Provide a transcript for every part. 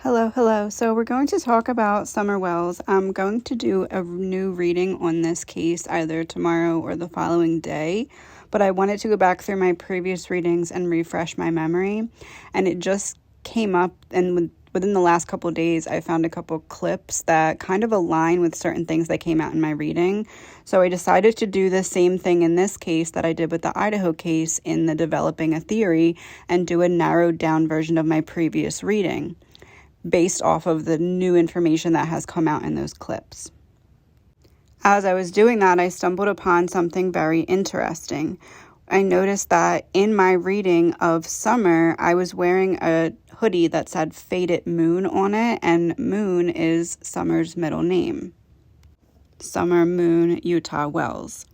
Hello. So we're going to talk about Summer Wells. I'm going to do a new reading on this case either tomorrow or the following day, but I wanted to go back through my previous readings and refresh my memory, and it just came up, and within the last couple of days, I found a couple clips that kind of align with certain things that came out in my reading. So I decided to do the same thing in this case that I did with the Idaho case in the Developing a Theory and do a narrowed down version of my previous reading, based off of the new information that has come out in those clips. As I was doing that, I stumbled upon something very interesting. I noticed that in my reading of Summer, I was wearing a hoodie that said Faded Moon on it, and Moon is Summer's middle name. Summer Moon Utah Wells.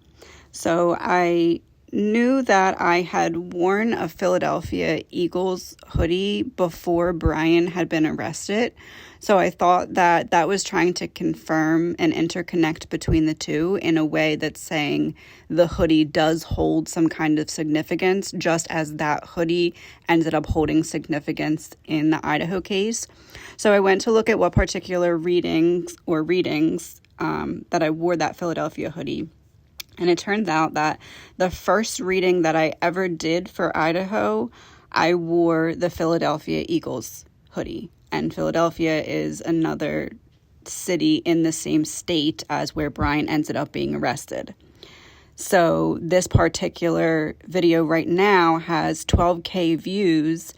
So I knew that I had worn a Philadelphia Eagles hoodie before Brian had been arrested. So I thought that that was trying to confirm and interconnect between the two in a way that's saying the hoodie does hold some kind of significance, just as that hoodie ended up holding significance in the Idaho case. So I went to look at what particular readings that I wore that Philadelphia hoodie. And it turns out that the first reading that I ever did for Idaho, I wore the Philadelphia Eagles hoodie. And Philadelphia is another city in the same state as where Brian ended up being arrested. So this particular video right now has 12K views,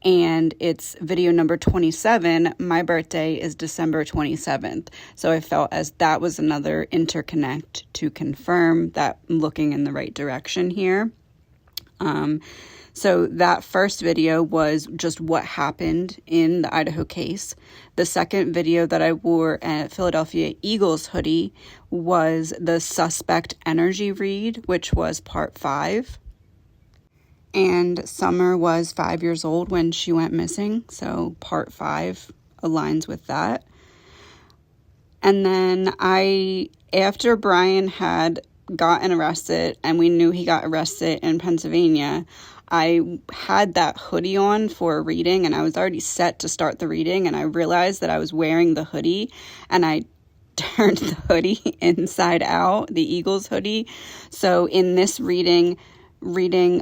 and it's video number 27. My birthday is December 27th. So I felt as that was another interconnect to confirm that I'm looking in the right direction here. So that first video was just what happened in the Idaho case. The second video that I wore a Philadelphia Eagles hoodie was the suspect energy read, which was part 5. And Summer was 5 years old when she went missing, so part 5 aligns with that. And then after Brian had gotten arrested, and we knew he got arrested in Pennsylvania, I had that hoodie on for a reading, and I was already set to start the reading, and I realized that I was wearing the hoodie, and I turned the hoodie inside out, the Eagles hoodie. So in this reading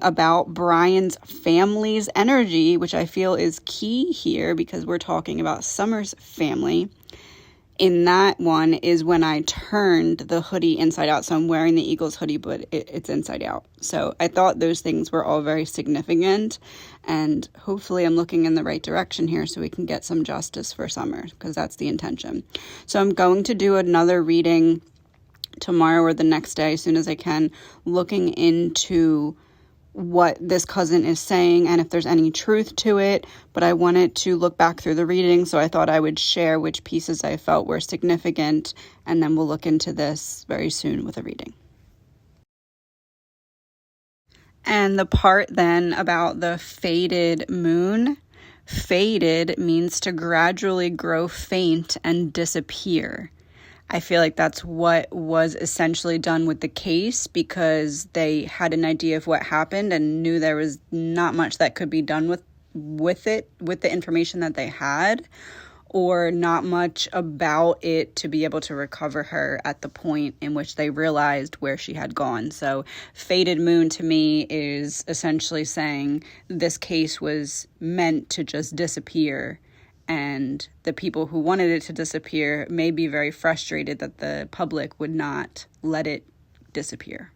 about Brian's family's energy, which I feel is key here because we're talking about Summer's family. In that one is when I turned the hoodie inside out. So I'm wearing the Eagles hoodie, but it's inside out. So I thought those things were all very significant, and hopefully I'm looking in the right direction here so we can get some justice for Summer, because that's the intention. So I'm going to do another reading tomorrow or the next day as soon as I can, looking into what this cousin is saying and if there's any truth to it. But I wanted to look back through the reading, so I thought I would share which pieces I felt were significant, and then we'll look into this very soon with a reading. And the part then about the faded moon. Faded means to gradually grow faint and disappear. I feel like that's what was essentially done with the case, because they had an idea of what happened and knew there was not much that could be done with the information that they had, or not much about it to be able to recover her at the point in which they realized where she had gone. So faded moon to me is essentially saying this case was meant to just disappear. And the people who wanted it to disappear may be very frustrated that the public would not let it disappear.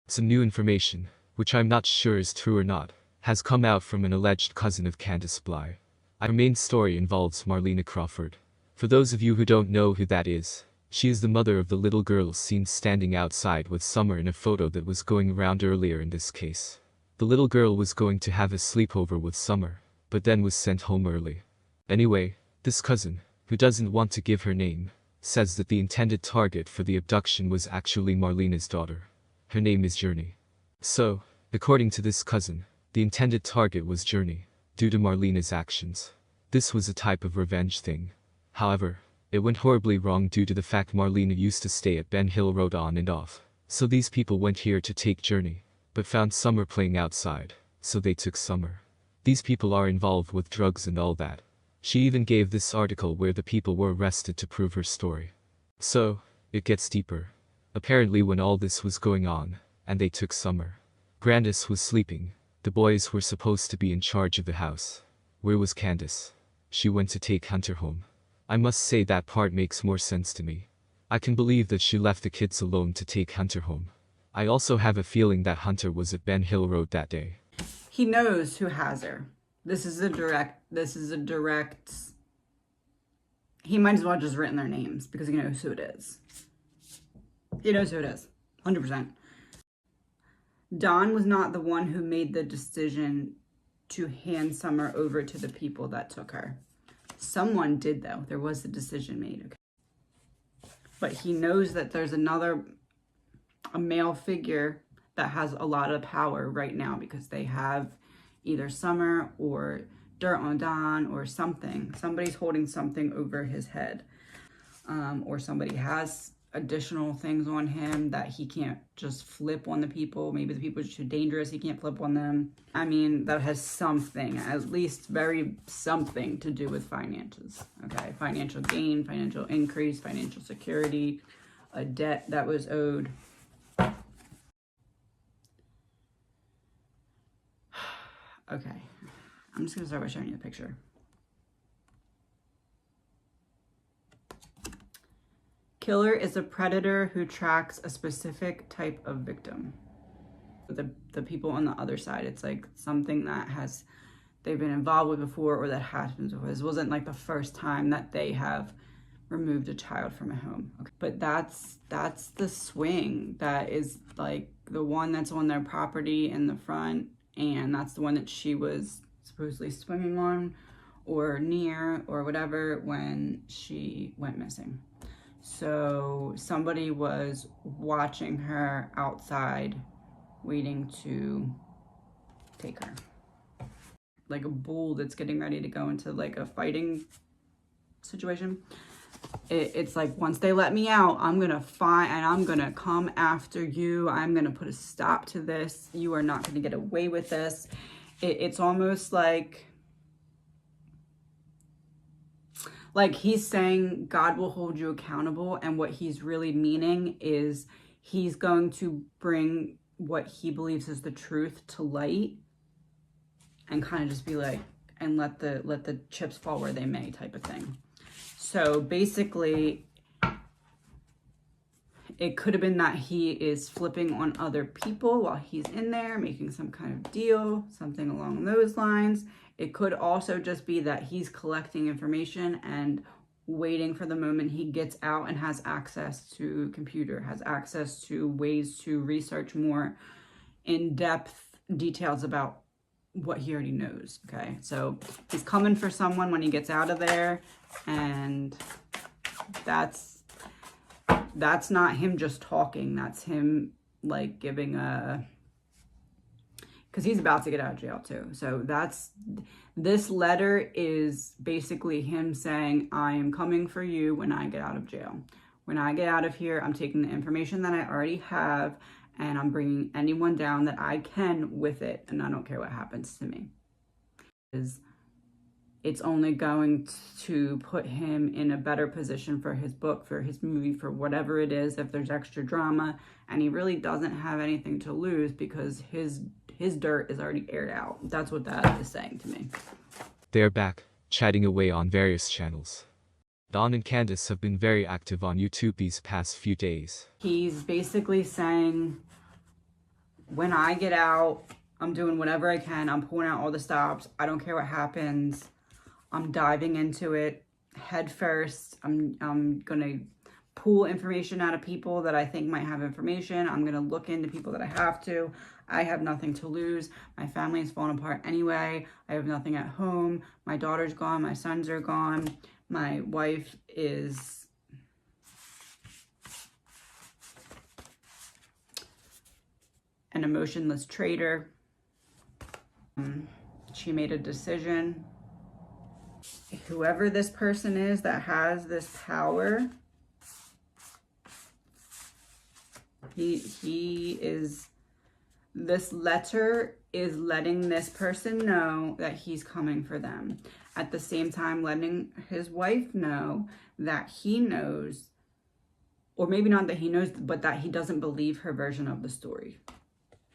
Some new information, which I'm not sure is true or not, has come out from an alleged cousin of Candace Bly. Our main story involves Marlena Crawford. For those of you who don't know who that is, she is the mother of the little girl seen standing outside with Summer in a photo that was going around earlier in this case. The little girl was going to have a sleepover with Summer, but then was sent home early. Anyway, this cousin, who doesn't want to give her name, says that the intended target for the abduction was actually Marlena's daughter. Her name is Journey. So, according to this cousin, the intended target was Journey, due to Marlena's actions. This was a type of revenge thing. However, it went horribly wrong due to the fact Marlena used to stay at Ben Hill Road on and off. So these people went here to take Journey, but found Summer playing outside, so they took Summer. These people are involved with drugs and all that. She even gave this article where the people were arrested to prove her story. So, it gets deeper. Apparently when all this was going on, and they took Summer, Grandis was sleeping. The boys were supposed to be in charge of the house. Where was Candace? She went to take Hunter home. I must say that part makes more sense to me. I can believe that she left the kids alone to take Hunter home. I also have a feeling that Hunter was at Ben Hill Road that day. He knows who has her. This is a direct, he might as well just written their names because he knows who it is. He knows who it is, 100%. Don was not the one who made the decision to hand Summer over to the people that took her. Someone did, though. There was a decision made, okay? But he knows that there's a male figure that has a lot of power right now because they have either Summer or dirt on Don or something. Somebody's holding something over his head. Or somebody has additional things on him that he can't just flip on the people. Maybe the people are too dangerous. He can't flip on them. I mean, that has something, at least very something to do with finances. Okay, financial gain, financial increase, financial security, a debt that was owed. Okay, I'm just gonna start by showing you the picture. Killer is a predator who tracks a specific type of victim. The people on the other side, it's like something that they've been involved with before or that happens before. This wasn't like the first time that they have removed a child from a home. Okay. But that's the swing that is like the one that's on their property in the front, and that's the one that she was supposedly swinging on or near or whatever when she went missing. So somebody was watching her outside, waiting to take her. Like a bull that's getting ready to go into like a fighting situation. It's like, once they let me out, I'm gonna find and I'm gonna come after you. I'm gonna put a stop to this. You are not gonna get away with this. It's almost like he's saying God will hold you accountable, and what he's really meaning is he's going to bring what he believes is the truth to light and kind of just be like, and let the chips fall where they may type of thing. So basically, it could have been that he is flipping on other people while he's in there, making some kind of deal, something along those lines. It could also just be that he's collecting information and waiting for the moment he gets out and has access to a computer, has access to ways to research more in-depth details about what he already knows, okay? So he's coming for someone when he gets out of there, and that's not him just talking. That's him like giving a, because he's about to get out of jail too. So this letter is basically him saying, I am coming for you when I get out of jail. When I get out of here, I'm taking the information that I already have and I'm bringing anyone down that I can with it. And I don't care what happens to me. It's only going to put him in a better position for his book, for his movie, for whatever it is, if there's extra drama. And he really doesn't have anything to lose because his dirt is already aired out. That's what that is saying to me. They're back, chatting away on various channels. Don and Candace have been very active on YouTube these past few days. He's basically saying, when I get out, I'm doing whatever I can. I'm pulling out all the stops. I don't care what happens. I'm diving into it head first. I'm going to pull information out of people that I think might have information. I'm going to look into people that I have to. I have nothing to lose. My family is falling apart anyway. I have nothing at home. My daughter's gone. My sons are gone. My wife is an emotionless traitor. She made a decision. Whoever this person is that has this power, he is This letter is letting this person know that he's coming for them. At the same time, letting his wife know that he knows, or maybe not that he knows, but that he doesn't believe her version of the story.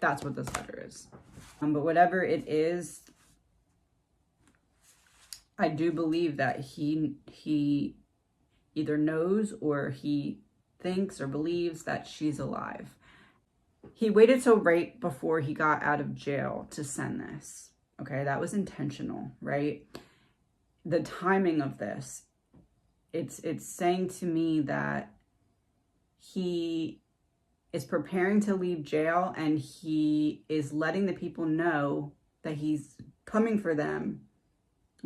That's what this letter is. But whatever it is, I do believe that he either knows or he thinks or believes that she's alive. He waited till right before he got out of jail to send this. Okay, that was intentional, right? The timing of this, it's saying to me that he is preparing to leave jail, and he is letting the people know that he's coming for them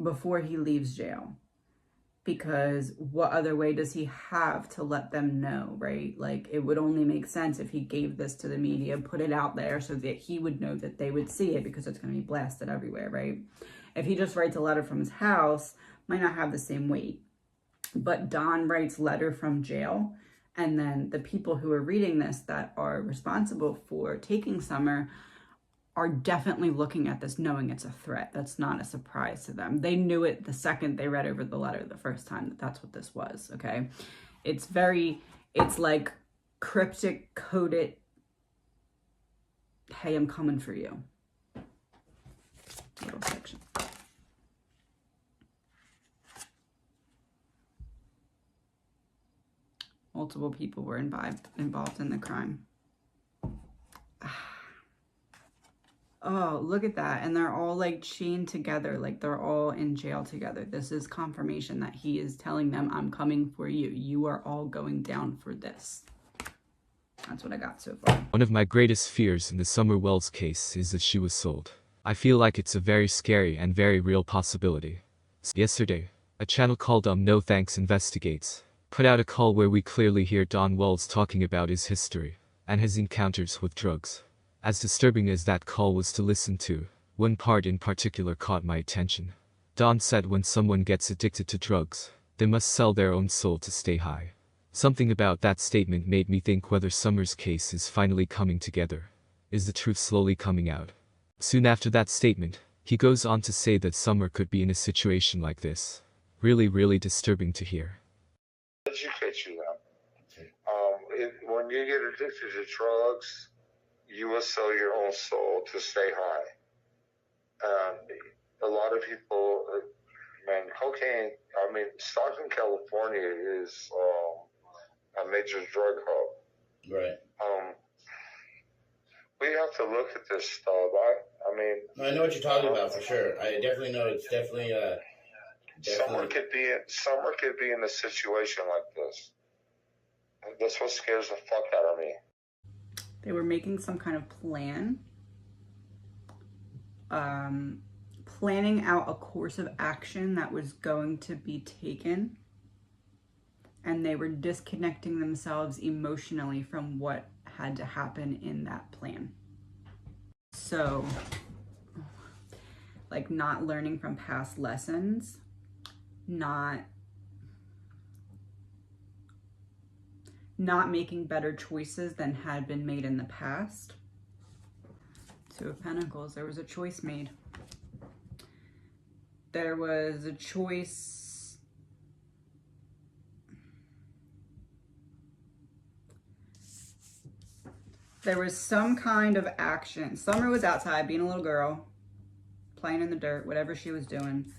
before he leaves jail. Because what other way does he have to let them know, right? Like, it would only make sense if he gave this to the media, put it out there so that he would know that they would see it, because it's going to be blasted everywhere, right? If he just writes a letter from his house, might not have the same weight. But Don writes letter from jail, and then the people who are reading this that are responsible for taking Summer are definitely looking at this knowing it's a threat. That's not a surprise to them. They knew it the second they read over the letter the first time that that's what this was, okay? It's like cryptic coded, hey, I'm coming for you. Little section. Multiple people were involved in the crime. Oh, look at that. And they're all like chained together, like they're all in jail together. This is confirmation that he is telling them, I'm coming for you. You are all going down for this. That's what I got so far. One of my greatest fears in the Summer Wells case is that she was sold. I feel like it's a very scary and very real possibility. Yesterday, a channel called No Thanks Investigates put out a call where we clearly hear Don Wells talking about his history and his encounters with drugs. As disturbing as that call was to listen to, one part in particular caught my attention. Don said when someone gets addicted to drugs, they must sell their own soul to stay high. Something about that statement made me think whether Summer's case is finally coming together. Is the truth slowly coming out? Soon after that statement, he goes on to say that Summer could be in a situation like this. Really, really disturbing to hear. Educate you now. When you get addicted to drugs, you will sell your own soul to stay high. A lot of people, man, cocaine, Stockton, California is a major drug hub. Right. We have to look at this stuff. I know what you're talking about for sure. I definitely know it's definitely Summer could be in a situation like this. That's what scares the fuck out of me. They were making some kind of plan, planning out a course of action that was going to be taken, and they were disconnecting themselves emotionally from what had to happen in that plan. So, like, not learning from past lessons, not making better choices than had been made in the past. Two of Pentacles, there was a choice made. There was a choice. There was some kind of action. Summer was outside being a little girl, playing in the dirt, whatever she was doing.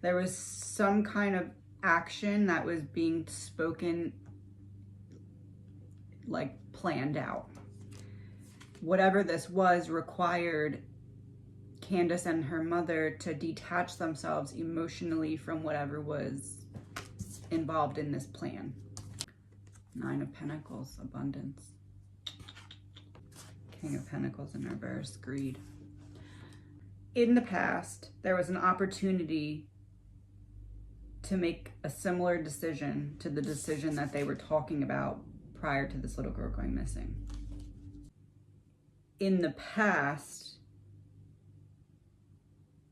There was some kind of action that was being spoken, like planned out. Whatever this was required Candace and her mother to detach themselves emotionally from whatever was involved in this plan. Nine of Pentacles, abundance. King of Pentacles in reverse, greed. In the past, there was an opportunity to make a similar decision to the decision that they were talking about prior to this little girl going missing. In the past,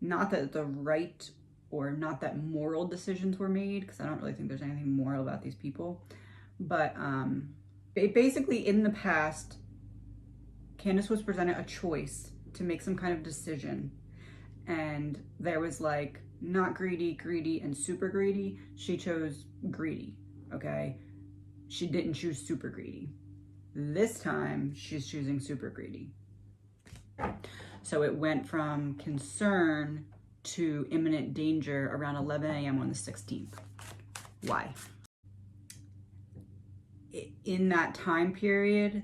not that the right or not that moral decisions were made, because I don't really think there's anything moral about these people, but basically in the past, Candace was presented a choice to make some kind of decision. And there was like not greedy, greedy, and super greedy. She chose greedy, okay? She didn't choose super greedy. This time, she's choosing super greedy. So it went from concern to imminent danger around 11 a.m. on the 16th. Why? In that time period,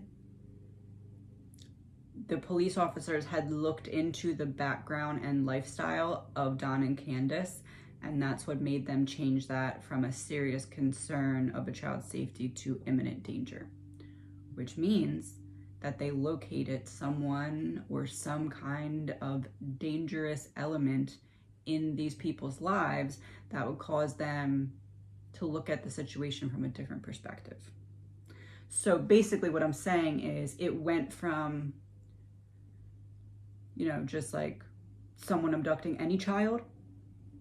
the police officers had looked into the background and lifestyle of Don and Candace, and that's what made them change that from a serious concern of a child's safety to imminent danger, which means that they located someone or some kind of dangerous element in these people's lives that would cause them to look at the situation from a different perspective. So basically what I'm saying is it went from, you know, just like someone abducting any child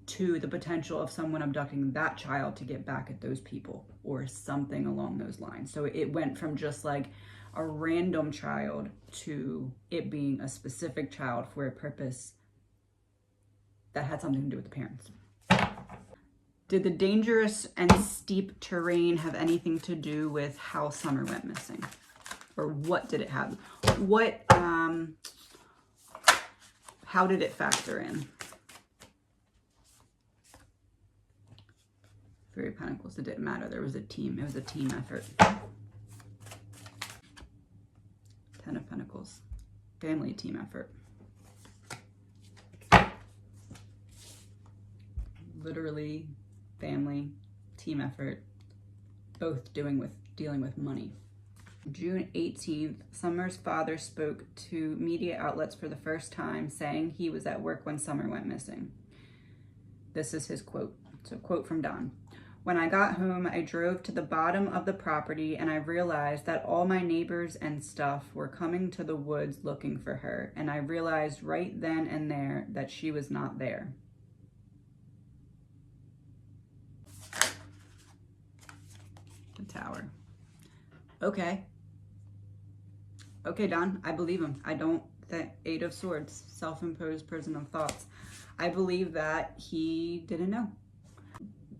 to the potential of someone abducting that child to get back at those people or something along those lines. So it went from just like a random child to it being a specific child for a purpose that had something to do with the parents. Did the dangerous and steep terrain have anything to do with how Summer went missing? Or what did it have? How did it factor in? Three of Pentacles, it didn't matter. There was a team. It was a team effort. Ten of Pentacles, family team effort. Literally, family, team effort, both dealing with money. June 18th, Summer's father spoke to media outlets for the first time, saying he was at work when Summer went missing. This is his quote. So quote from Don. When I got home, I drove to the bottom of the property and I realized that all my neighbors and stuff were coming to the woods looking for her. And I realized right then and there that she was not there. The Tower. Okay. Okay, Don, I believe him. I don't think Eight of Swords, self-imposed prison of thoughts. I believe that he didn't know.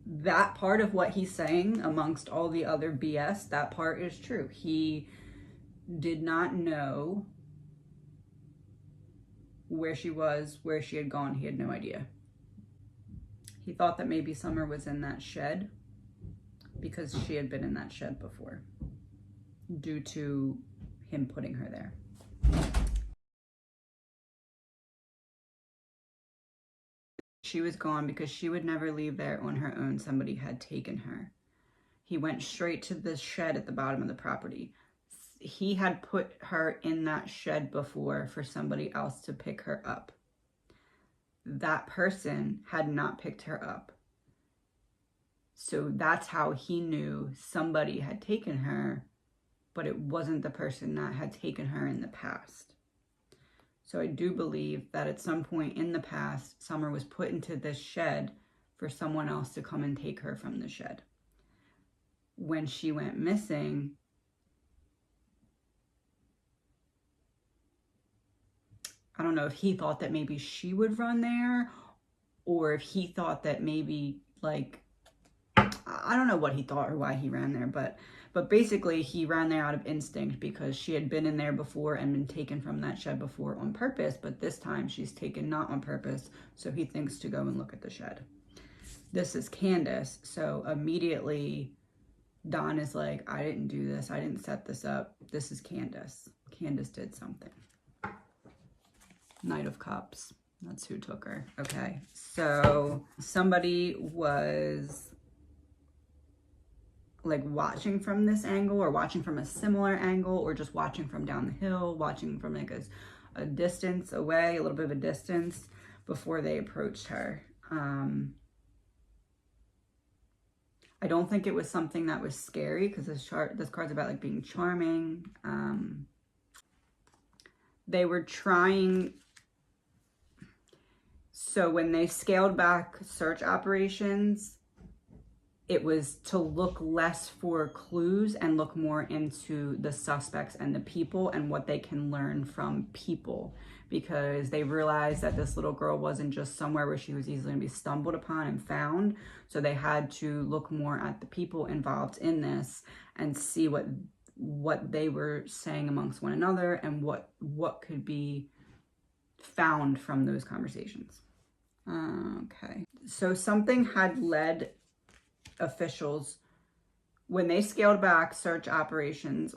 That part of what he's saying, amongst all the other BS, that part is true. He did not know where she was, where she had gone. He had no idea. He thought that maybe Summer was in that shed because she had been in that shed before due to him putting her there. She was gone because she would never leave there on her own. Somebody had taken her. He went straight to the shed at the bottom of the property. He had put her in that shed before for somebody else to pick her up. That person had not picked her up. So that's how he knew somebody had taken her, but it wasn't the person that had taken her in the past. So I do believe that at some point in the past, Summer was put into this shed for someone else to come and take her from the shed. When she went missing, I don't know if he thought that maybe she would run there, or if he thought that maybe, like, I don't know what he thought or why he ran there, but basically he ran there out of instinct because she had been in there before and been taken from that shed before on purpose, but this time she's taken not on purpose, so he thinks to go and look at the shed. This is Candace, so immediately Don is like, I didn't do this, I didn't set this up, this is Candace. Candace did something. Knight of Cups, that's who took her. Okay, so somebody was like watching from this angle or watching from a similar angle or just watching from down the hill, watching from like a distance away, a little bit of a distance before they approached her. I don't think it was something that was scary because this card's about like being charming. They were trying, so when they scaled back search operations, it was to look less for clues and look more into the suspects and the people and what they can learn from people, because they realized that this little girl wasn't just somewhere where she was easily going to be stumbled upon and found. So they had to look more at the people involved in this and see what they were saying amongst one another and what could be found from those conversations. Okay, so something had led officials, when they scaled back search operations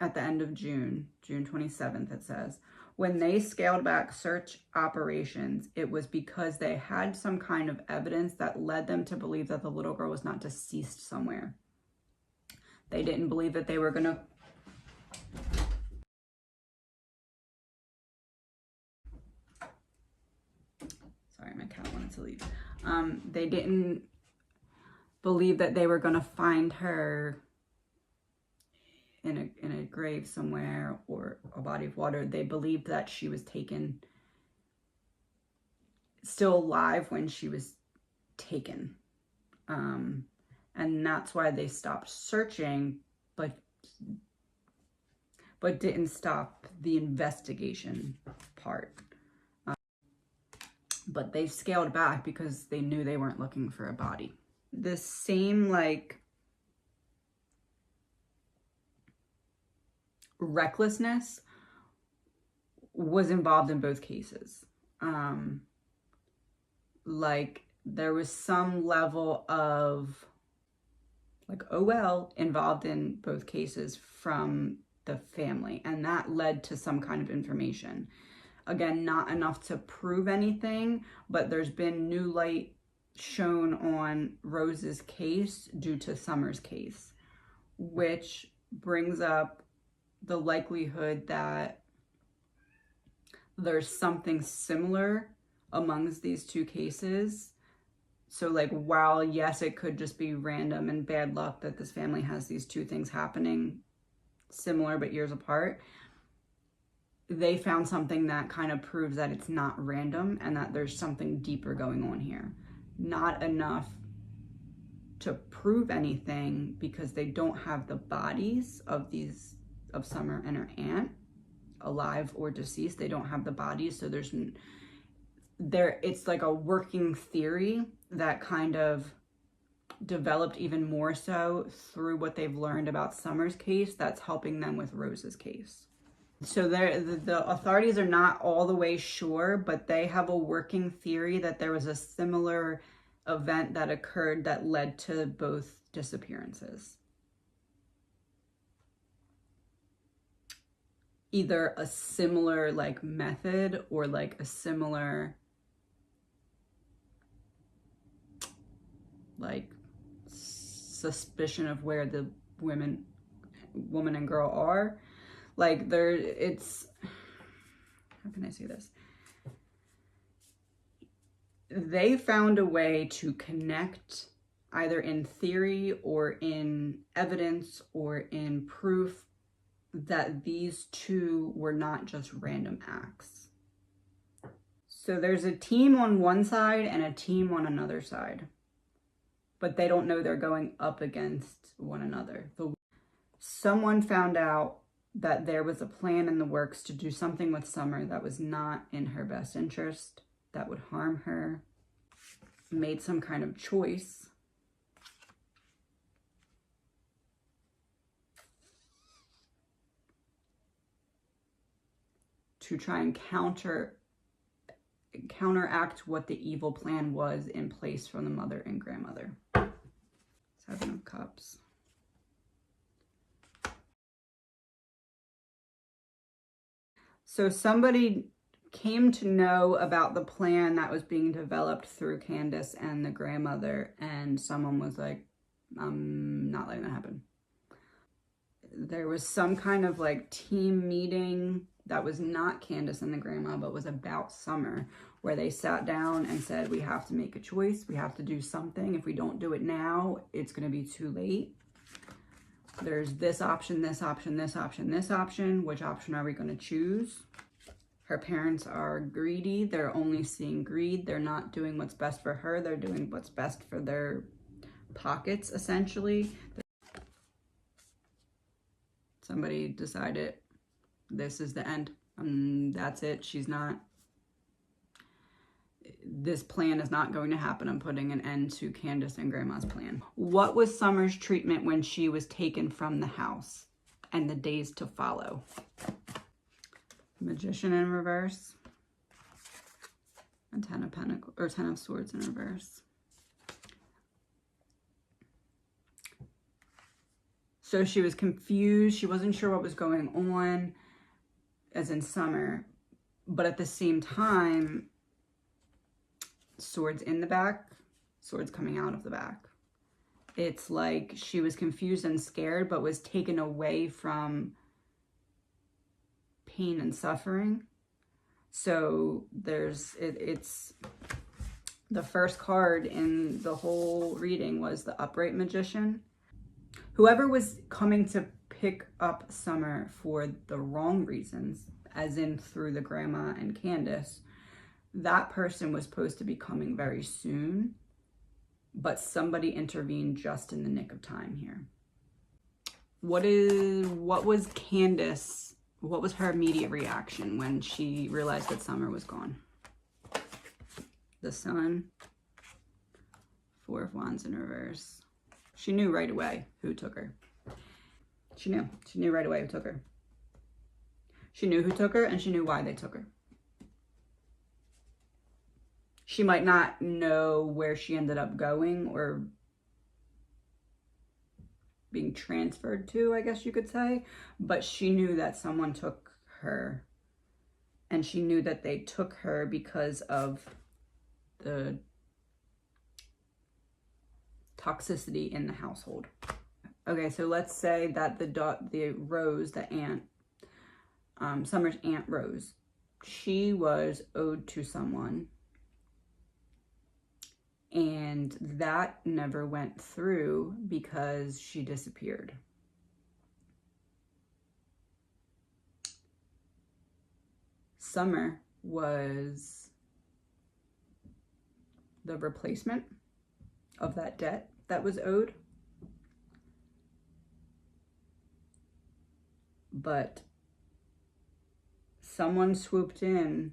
at the end of June 27th, it says, when they scaled back search operations, it was because they had some kind of evidence that led them to believe that the little girl was not deceased somewhere. They didn't believe that they were going to... Sorry, my cat wanted to leave. They didn't believe that they were going to find her in a grave somewhere or a body of water. They believed that she was taken, still alive when she was taken. And that's why they stopped searching, but didn't stop the investigation part. But they scaled back because they knew they weren't looking for a body. The same, like, recklessness was involved in both cases. Like, there was some level of, like, oh well, involved in both cases from the family, and that led to some kind of information. Again, not enough to prove anything, but there's been new light shown on Rose's case due to Summer's case, which brings up the likelihood that there's something similar amongst these two cases. So, like, while yes, it could just be random and bad luck that this family has these two things happening similar but years apart, they found something that kind of proves that it's not random and that there's something deeper going on here. Not enough to prove anything because they don't have the bodies of Summer and her aunt, alive or deceased. They don't have the bodies, so it's like a working theory that kind of developed even more so through what they've learned about Summer's case that's helping them with Rose's case. So the authorities are not all the way sure, but they have a working theory that there was a similar event that occurred that led to both disappearances. Either a similar, like, method or, like, a similar, like, suspicion of where the woman and girl are. Like, how can I say this? They found a way to connect, either in theory or in evidence or in proof, that these two were not just random acts. So there's a team on one side and a team on another side, but they don't know they're going up against one another. Someone found out that there was a plan in the works to do something with Summer that was not in her best interest, that would harm her, made some kind of choice to try and counteract what the evil plan was in place from the mother and grandmother. Seven of Cups. So somebody came to know about the plan that was being developed through Candace and the grandmother, and someone was like, I'm not letting that happen. There was some kind of, like, team meeting that was not Candace and the grandma, but was about Summer, where they sat down and said, we have to make a choice. We have to do something. If we don't do it now, it's going to be too late. There's this option, this option, this option, this option. Which option are we going to choose? Her parents are greedy. They're only seeing greed. They're not doing what's best for her. They're doing what's best for their pockets, essentially. Somebody decided this is the end. That's it. This plan is not going to happen. I'm putting an end to Candace and Grandma's plan. What was Summer's treatment when she was taken from the house and the days to follow? Magician in reverse. And Ten of Swords in reverse. So she was confused. She wasn't sure what was going on, as in Summer. But at the same time, swords in the back, swords coming out of the back. It's like she was confused and scared, but was taken away from pain and suffering. So it's the first card in the whole reading was the Upright Magician. Whoever was coming to pick up Summer for the wrong reasons, as in through the Grandma and Candace, that person was supposed to be coming very soon, but somebody intervened just in the nick of time here. What was Candace, what was her immediate reaction when she realized that Summer was gone? The Sun, Four of Wands in reverse. She knew right away who took her. She knew right away who took her. She knew who took her, and she knew why they took her. She might not know where she ended up going or being transferred to, I guess you could say, but she knew that someone took her, and she knew that they took her because of the toxicity in the household. Okay, so let's say that the Rose, the aunt, Summer's Aunt Rose, she was owed to someone, and that never went through because she disappeared. Summer was the replacement of that debt that was owed. But someone swooped in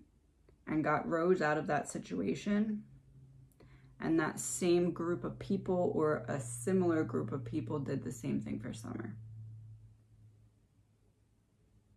and got Rose out of that situation. And that same group of people, or a similar group of people, did the same thing for Summer.